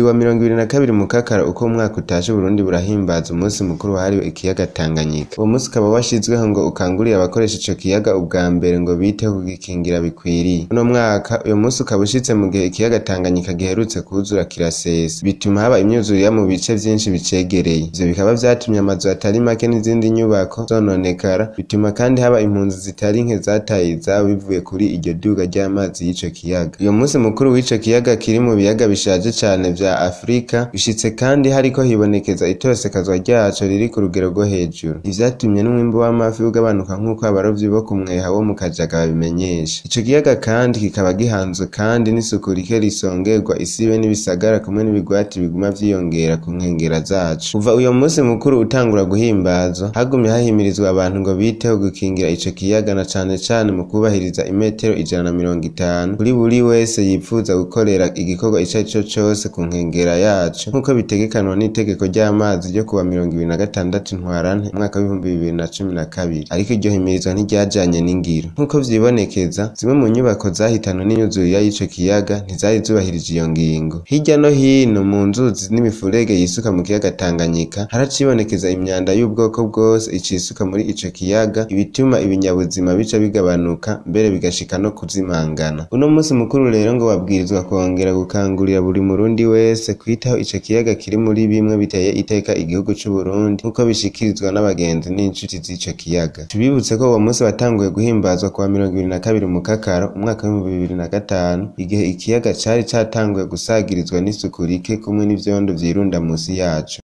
Buri wa 22 Mukakara uko umwaka utashe Burundi burahimbaza umunsi mukuru wahariwe ikiyaga Tanganyika. Uwo munsi ukaba washizweho ngo ukangurire abakoresha ico kiyaga ubwa mbere ngo biteho kugikingira bikwiriye. Uno mwaka uyo munsi ukaba ushitse mu gihe ikiyaga Tanganyika giherutse kuzura kirasesa, bituma haba imyuzurire mu bice vyinshi bicegereye. Ivyo bikaba vyatumye amazu atari make n'izindi nyubako zononekara, bituma kandi haba impunzi zitari nke zataye izabo bivuye kuri iryo duga ry'amazi y'ico kiyaga. Uyo munsi mukuru w'ico kiyaga kiri mu biyaga bishaje cane vya Afrika, bishitse kandi hariko hibonekeza itosekazwa ryaco riri ku rugero rwo hejuru. Ivyatumye n'umwimbu w'amafi ugabanuka nk'uko abarovyi bo ku mweha wo mu Kajaga babimenyesha. Ico kiyaga kandi kikaba gihanzwe kandi n'isuku rike risongerwa isibe n'ibisagara kumwe n'ibigwati biguma vyiyongera ku nkengera zaco. Kuva uyo munsi mukuru utangura guhimbazwa, hagumye hahimirizwa abantu ngo biteho gukingira ico kiyaga na cane cane mu kubahiriza imetero 150 kuri buri wese yipfuza gukorera igikorwa ico arico cose ku nkengera yaco nk'uko bitegekanwa n'itegeko ry'amazi ryo kuwa 26 Ntwarante umwaka w'ibihumbi 2012. Ariko iryo himirizwa ntiryajanye n'ingiro. Nk'uko vyibonekeza, zimwe mu nyubako zahitanwe n'inyuzurira y'ico kiyaga ntizari zubahirije iyo ngingo. Hirya no hino mu nzuzi n'imifurege yisuka mu kiyaga Tanganyika haracibonekeza imyanda y'ubwoko bwose icisuka muri ico kiyaga, ibituma ibinyabuzima bica bigabanuka mbere bigashika no kuzimangana. Uno munsi mukuru rero ngo wabwirizwa kongera gukangurira buri murundi wese kwitaho ico kiyaga kiri muri bimwe biteye iteka igihugu c'u Burundi nk'uko bishikirizwa n'abagenzi n'inshuti z'ico kiyaga. Tubibutse ko uwo munsi watanguye guhimbazwa kuwa 22 Mukakara umwaka wa 2005 igihe ikiyaga cari catanguye gusagirizwa n'isuku rike kumwe n'ivyondo vyirunda musi yaco.